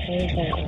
Ayun tayo.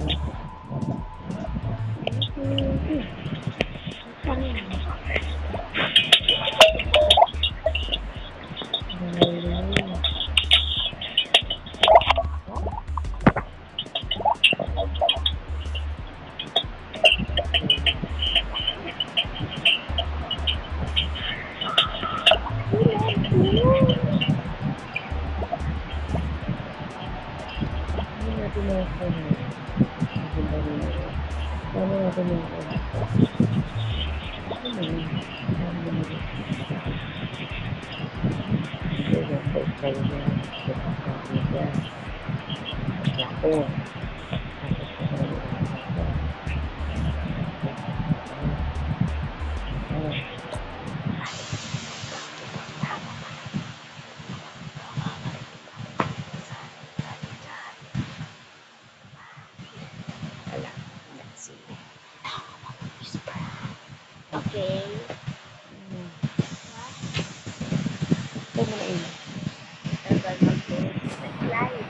Okay. Tagal mag-post. Nag-live.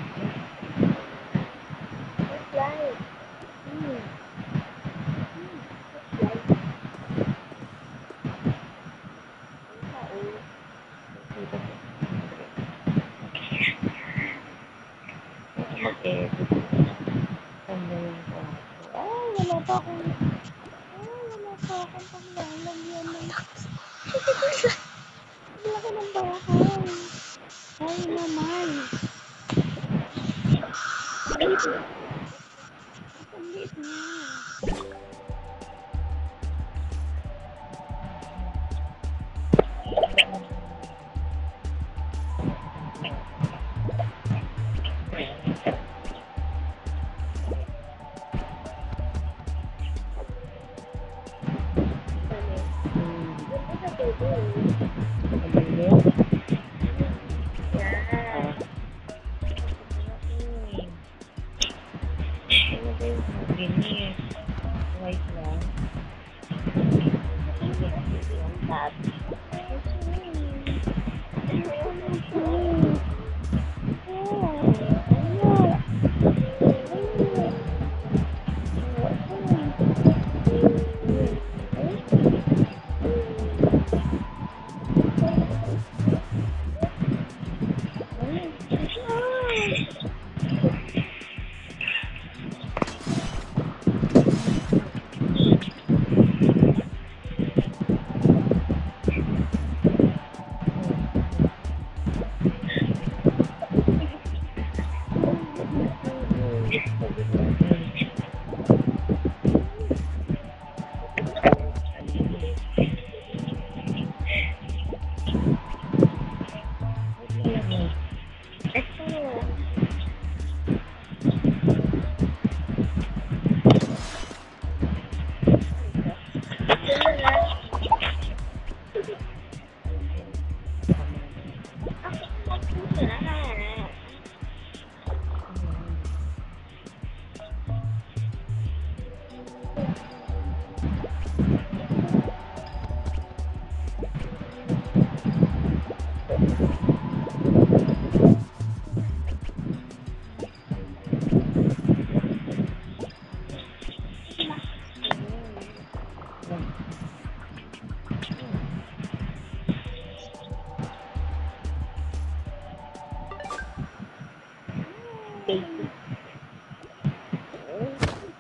Nag-live. Nag-live. Mag-edit. Wala pa akong panglalagyan ng laki ng bahay. Ay naman. Ang liit niya.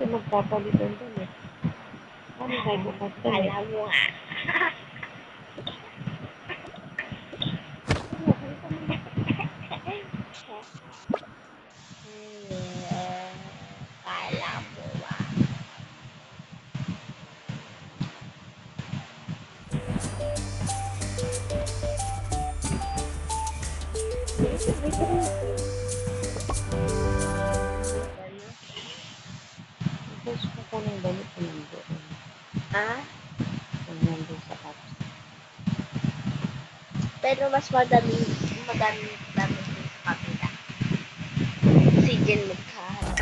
Magpapalitan doon eh. Ano tayo bukatan eh? Alam mo nga. Kala mo ba? Gusto ko ng damit na nandoon. Ha? Kung nandun sa apps. Pero mas madami sa kapila. Si Jen magkaharap.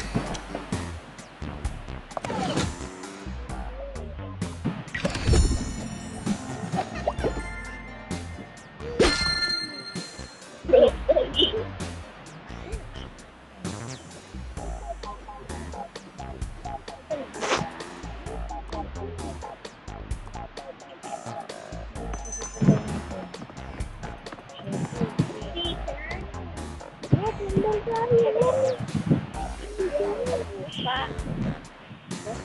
Mas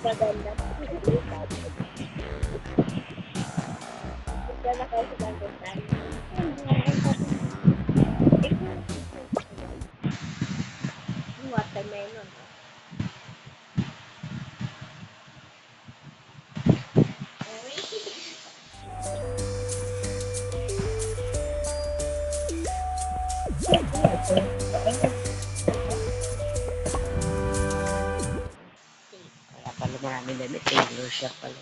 maganda. Gusto na kayo sa bandutan. Yung watermelon. Kaya pala marami damit. Taylor shop pala.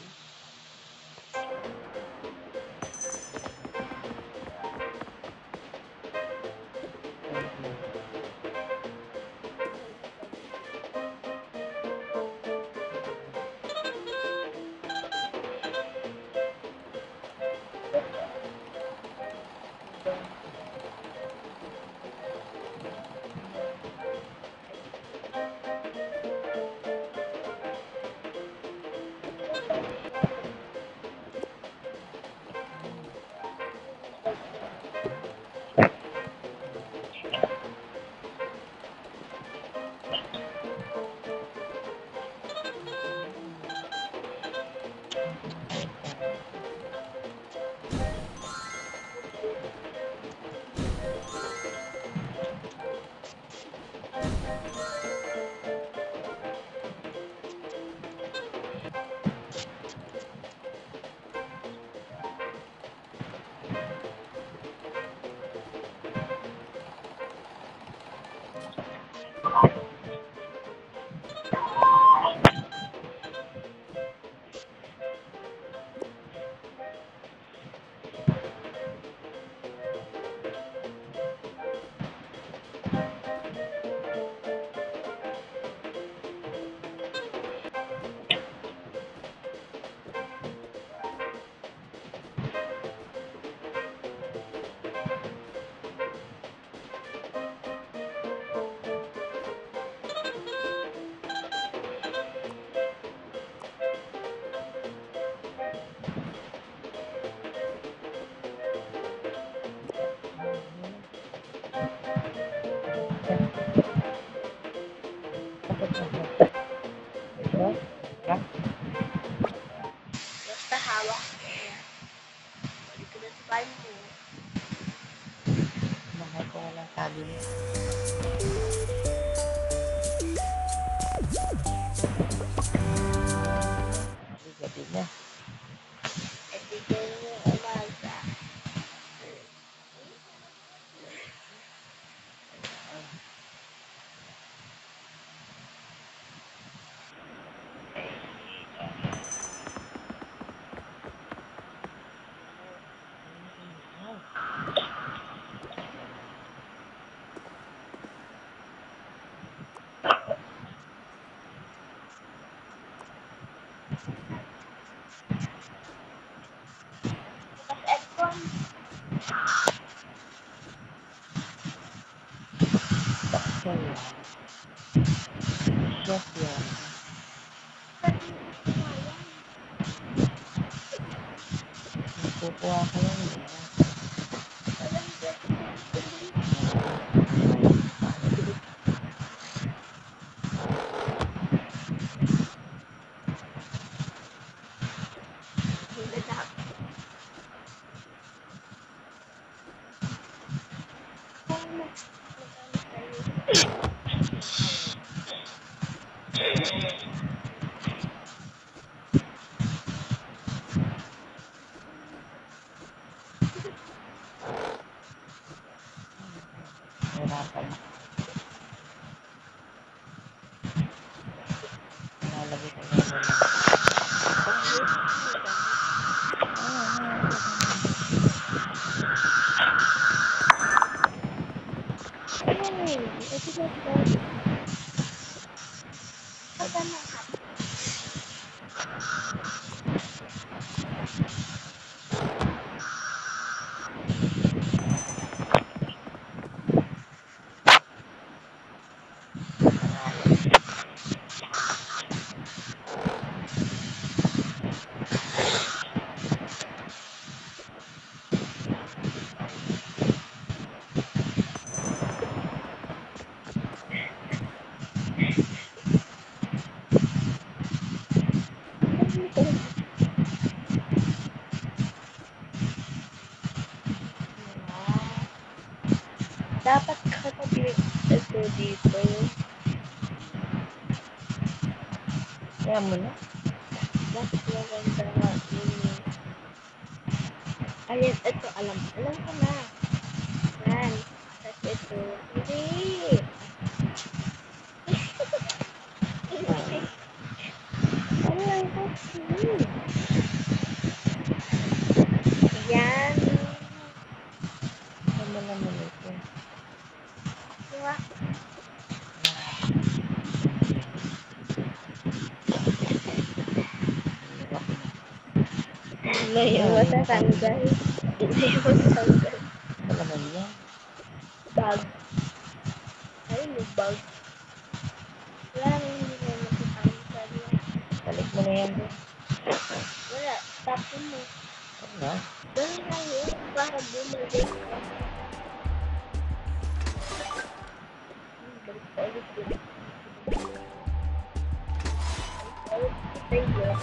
Basta hawak ko yan. Balik ko na sa bahay mo. Mahal ko wala sabi mo. Gabi na. At dito yung umaga. Bukas aircon. Siya yan. Chef yan. Nagkukuha ka lang yan. Hindi na. Hirapan ako. Nalagay ko na yun. Kaya mo na. Mas maganda nga ini. Ayun, ito, alam ko na. Yan. Tapos ito, hindi. Alam ko. Yan. Ano naman ito? Diba? Ano yung matatanggal? Ano yung matatanggal? Ano naman yan? Bag. Ayun yung bag. Wala naman hindi na matatanggal yan. Balik mo na yan doon. Wala. Tapos mo. Ano? Ganun lang yun. Para bumalik. Balik pa ulit yun. Balik pa ulit yun.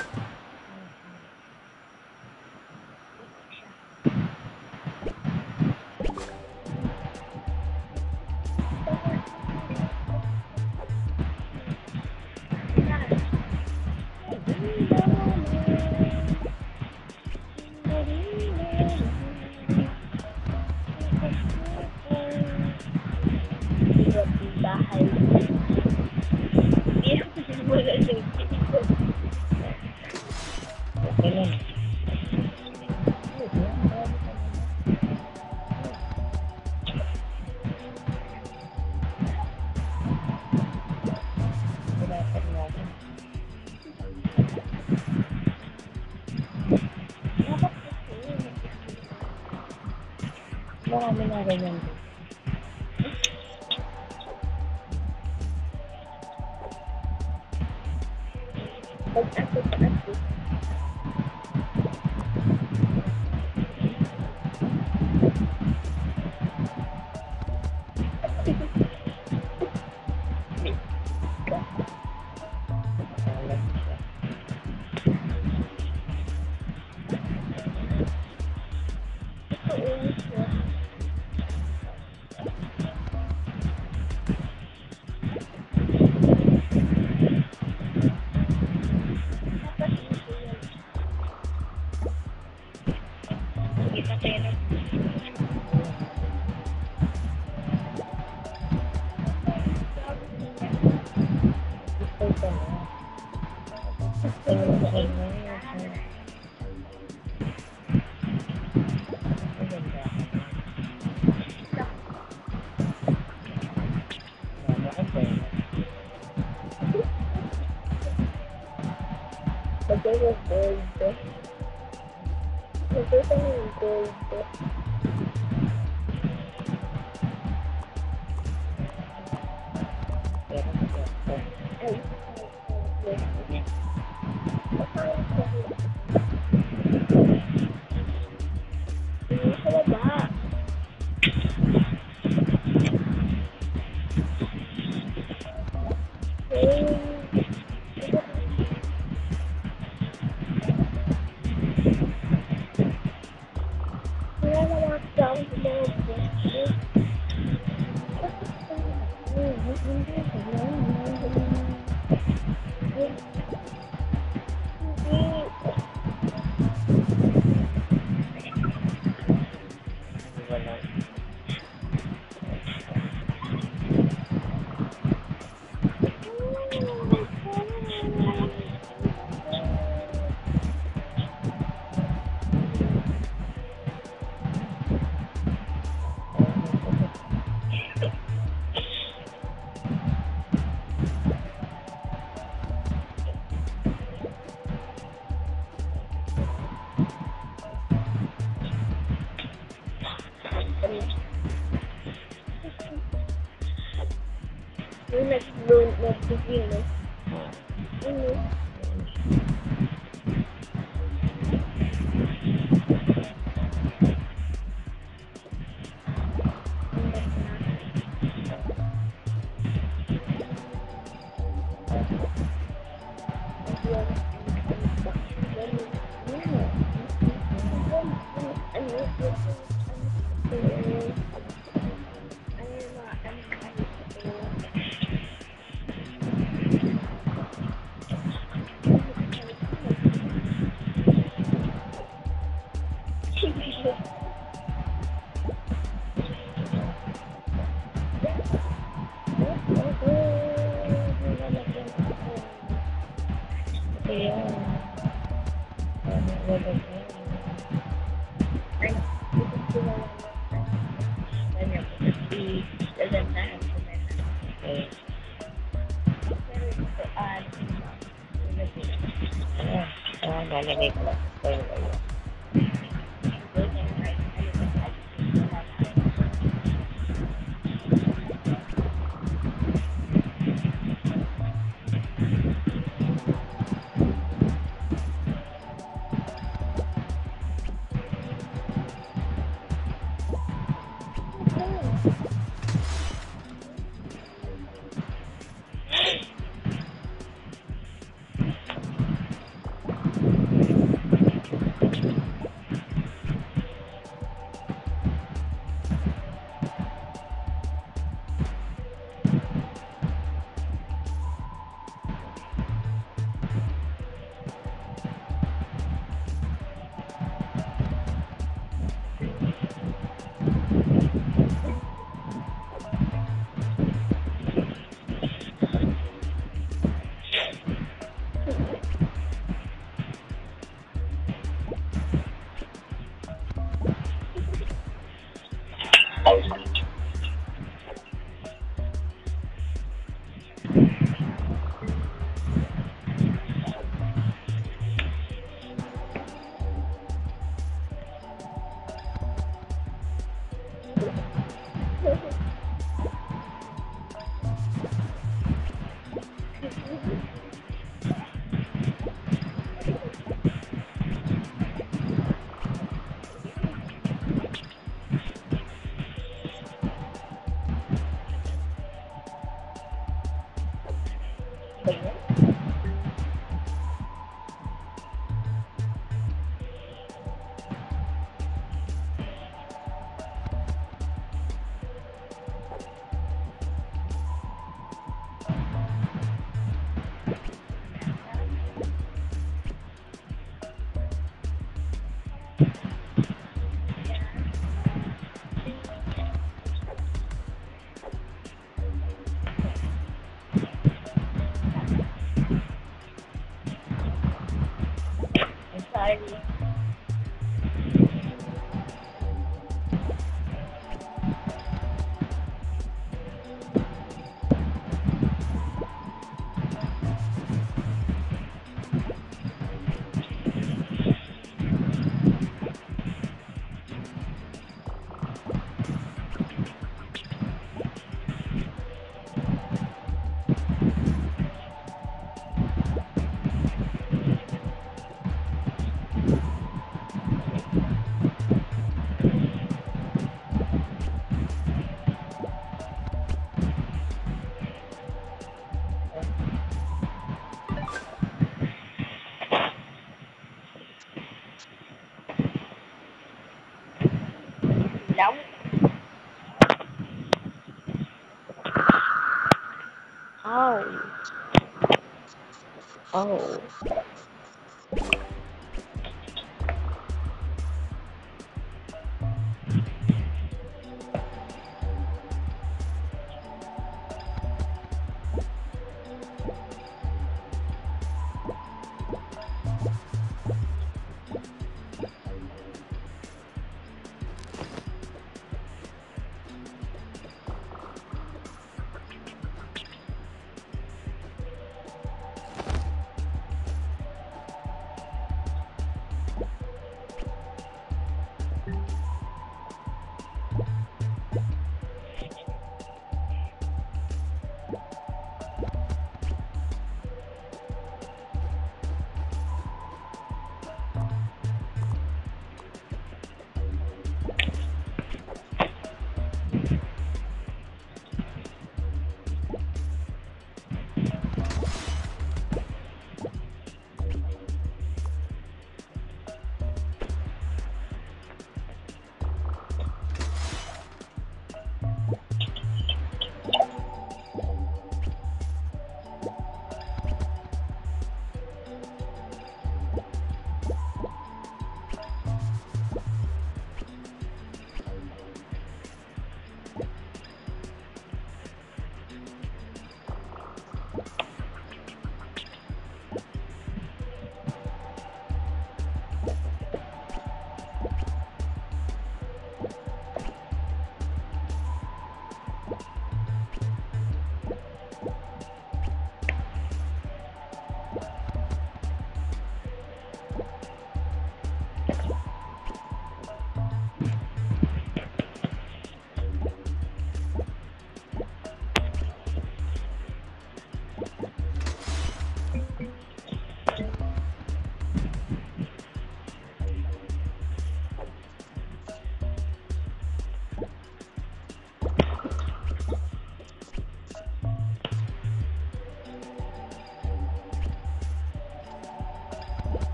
Bahay. Hindi ako wala ng dito. Okay lang. Dapat nga din. Dapat kasi Marami na ganyan doon. pag ako taas Alam siya. ito ulit siya. Dapat ito yan. Kita pera. Gusto ko na. Gusto ko na yun. Maganda. Wala ka pera. Bagay yung gold. Nakita mo yung gold. Pera ko pera. Ay, sa baba. Wala na mga sound sa mga boses. Hindi. Wala. Yung nag-loan na bigyan, no? Ano? Iya. Ay, itu cuma banyak seperti gaganda kumena. Eh, Pero ito lalagay ko lang sa toyo. I'm sorry. Ilaw. Oh. Oh.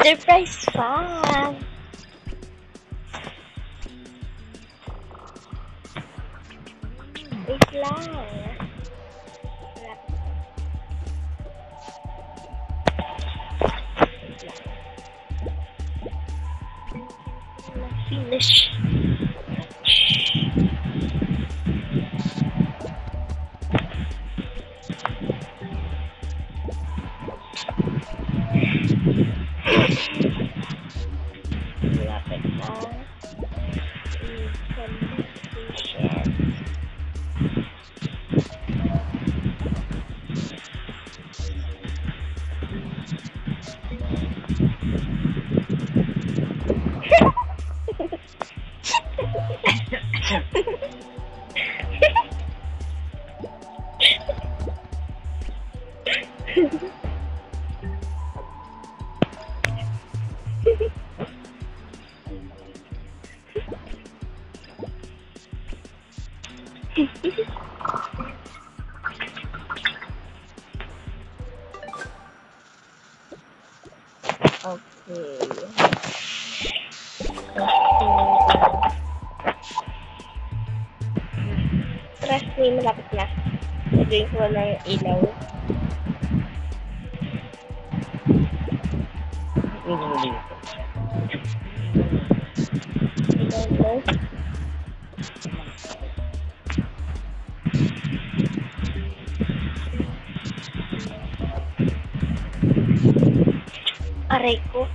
Surprise fan! Wait lang. Finish. Lapit na. Completion. Okay. Trust me, malapit na. Lagyan ko ng ilaw. Ilaw mo. Aray ko.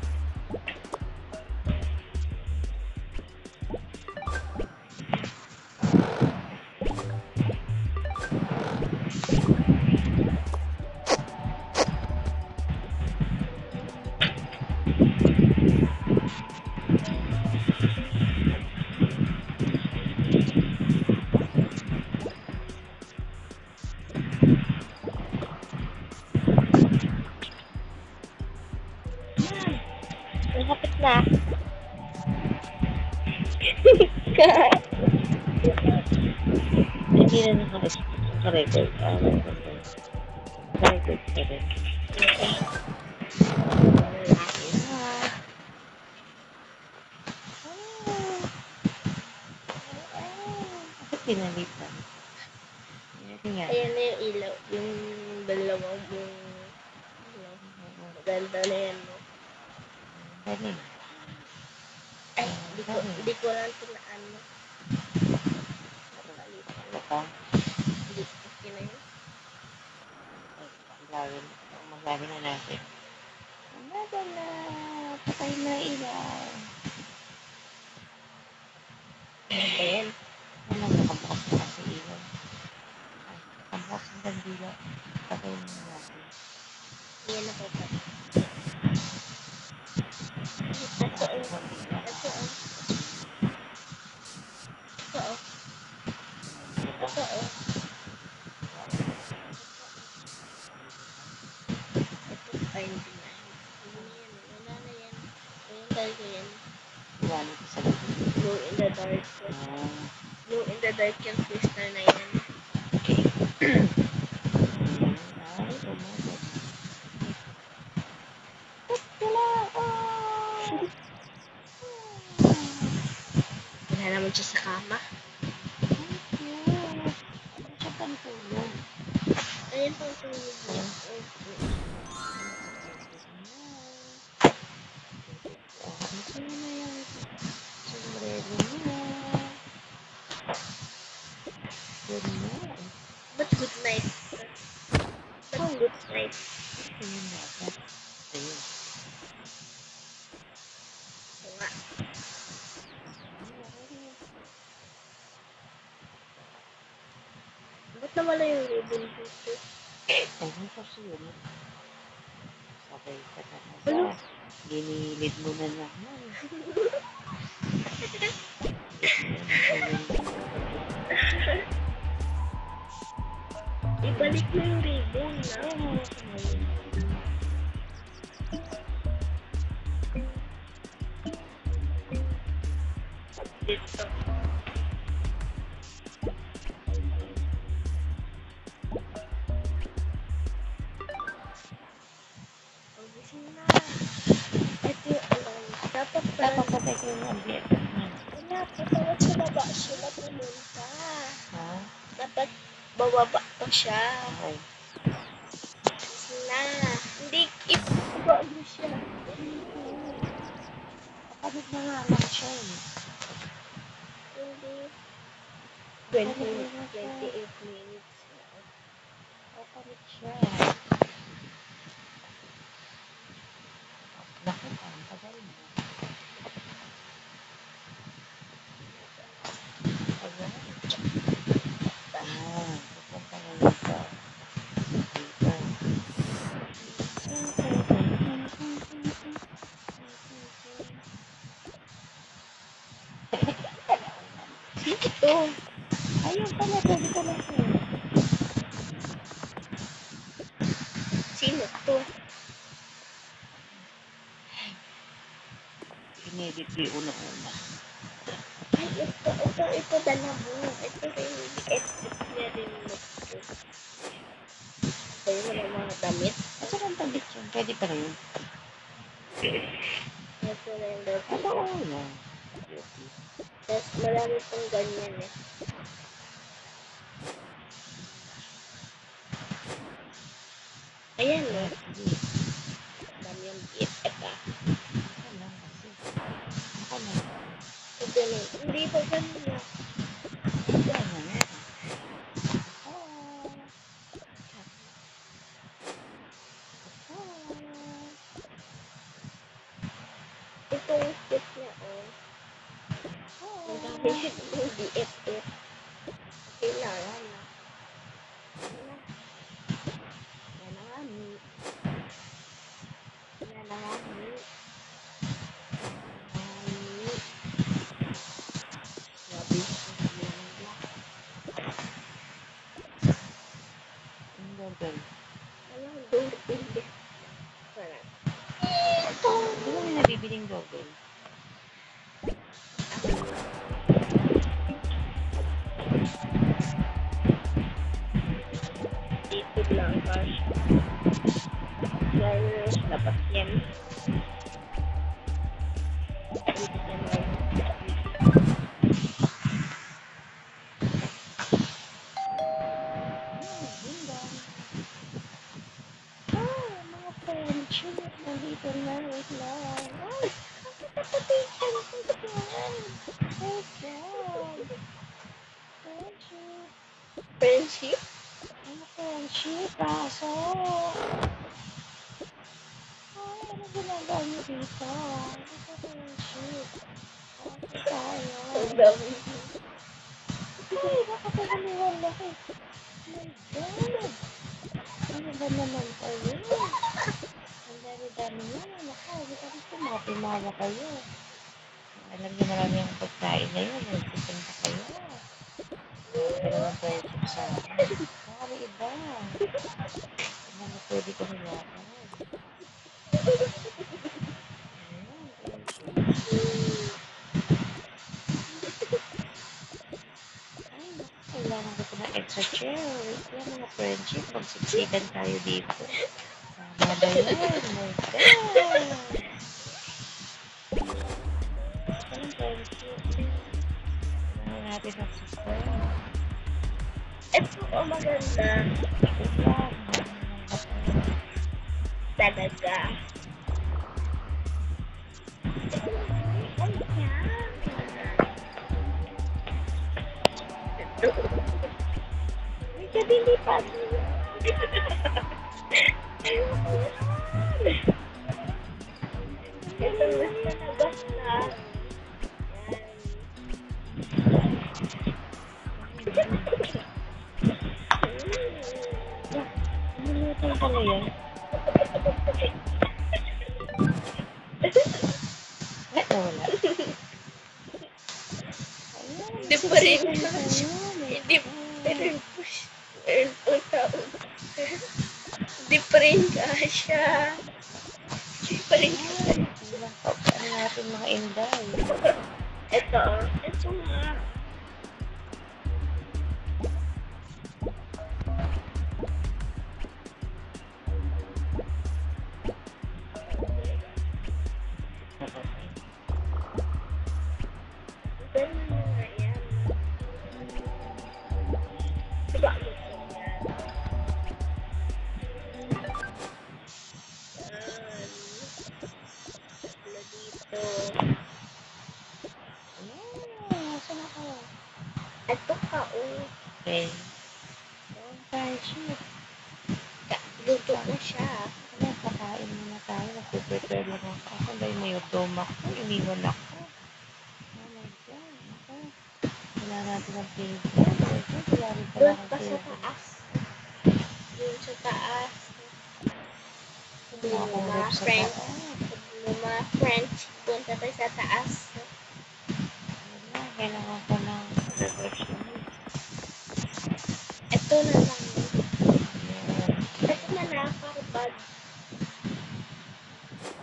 Malapit na. Hindi na naka-record. Naka-record pa rin. Bakit pinalitan? Ayan na yung ilaw. Yung dalawang yung maganda na yan, no? Galing. Ay, hindi ko lang ito na ano. Ano pa? Hindi, okay na yun. Maglagin na natin. Maglagin na. Patay na ilaw. Ayan. Wala, nakabukas na kasi ilaw. Ay, nakabukas ang bandila. Patay na natin. Ayan na po pa. Ay, hindi na. Wala na yan. Ayan tayo ko yan. Wala ko sa likod. Glow in the dark. Ah, Glow in the dark yung crystal na yan. okay. Ay, umabot. Wala ako! Wala naman siya sa kama. Thank you. Ano siya pang tulog? Ayan po ito. Ito na yung sombrero niya. Good night. Ba't good night? Ba't good night? Ayun natin. Ayun. Oo nga. Ba't nawala yung ribbon dito? Ayun kasi yun. Sabay ka na Ano? na. Ginilid mo na naman. Ibalik mo yung ribbon na. Dito. Pagising na. papatay ko yung mga BFF niya. Wala po, dapat sa baba sila pumunta. Ha? Dapat bababa pa siya. Okay. Na, hindi ibaba mo siya. Kapagod na nga lang siya eh. Hindi. 28 minutes. Kapagod siya. Naku, ang tagal mo. Tagal. Pupunta na dito. Ito. Ayun pala, pwede pala siya. Sino to? Inedit ko yung una-una. Ay, ito dala mo. Ito rin, ito niya rin mo. Kayo wala mga damit. At saka ang tabit yun. Pwede pa rin. Ito na yung dati. Ito oo na. Tapos marami pong ganyan eh. Ayan eh. Dami yung BFF ah. Ako lang kasi. Ako lang. So, ganun. Hindi pa ganun na. Ano na. Itong stick niya oh. Ang dami yung BFF. Kailangan na. Yan na nga ni. Yan na nga ni. Grabe. Ang gagawin. Ano? Doorbell. Wala. Di ba may nabibiling gagawin? Dito lang cash. Guys, dapat yan. Dito yan lang. Mga friendship. Nandito na. Wait lang. Ay! Nakakapatay ko yan. Oh God. Friendship. Friendship? Mga friendship. Kaso. Ay, ano ginagawa niyo dito? Mga friendship. Kaso tayo. Ang dami. Ay, nakapagaliwan lang eh. Oh my God. Ano ba naman kayo? Ang dami-dami nyo. Naku, hindi ka dito. Mapimala kayo. Alam niyo marami ang pagkain ngayon. Nagpupunta kayo. Marami naman friendship sa akin. Marami iba. Ano na pwede ko nilakan. Ayan, friendship. Ay, naku, kailangan ko po ng extra chair. Kaya mga friendship, magsiksikan tayo dito. Sama na yun. Oh my God. Anong friendship? Kailangan natin ng support. Ito ang maganda. Wait lang. Talaga. Ay, yan. May kabili pa. Ito na sa labas na. Ano pala yan? Wala. Hindi pa rin hindi pa rin hindi pa rin kasya. Hindi pa rin kasya. Ano natin mga inday? Ito nga. Ito ka, oh. Okay. So, friendship. Luto na siya. Kaya kakain muna tayo. Nagpe-prepare lang ako. Ako dahil may udom ako. Iniwan ako. Oh my God. Ako. Wala natin ang table. Wala rin pala Doon ang pa sa table. taas. Doon sa taas. Wala akong rep sa French. taas. French. Punta tayo sa taas. Wala. Kailangan ko ng refreshment. Ito na lang. Yan. Ito na lang. Karbad.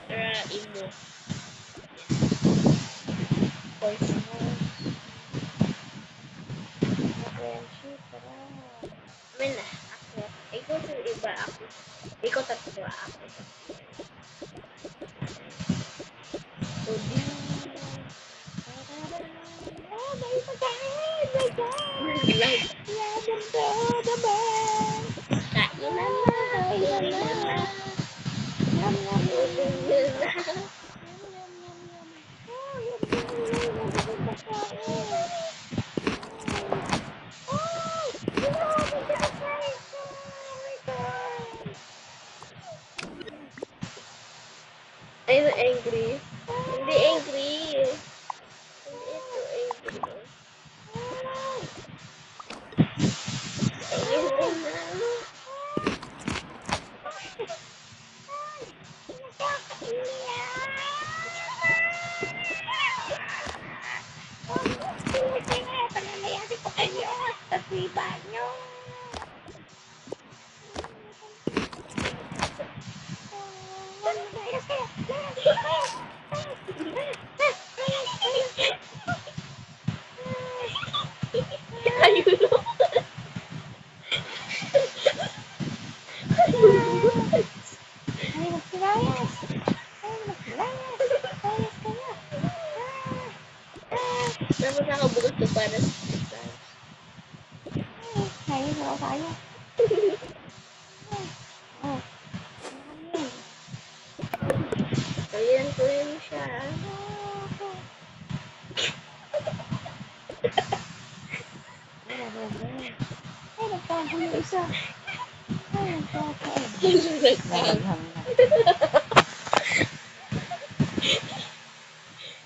Para imo. Poison. Friendship. Tara. Amin na. Ako. Ikaw sa iba ako. Ikaw tatlo ako. Udin. Oh, may pagkain! My God! Like, Yaman to naman! kainan na. Kainan na! Yum, yum, yum, yum, yum. Kainan na. Yum, yum, yum, yum. Oh, yum, yum, yum, yum. May pagkain. Oh, grabe ka na, guys. Oh, my God. Ay, angry. Hindi angry. Hindi ito angry. Ayun na. Ayun na. Ay, magsilayas! Ay, magsilayas! Layas ka na! Tapos nakabukas ko para sa isa. Ay, ayaw na tayo. Oh, Ayan ko yun siya. ay, nagtago yung isa. Ay, nagtago. Nagtag. Nalaghang na.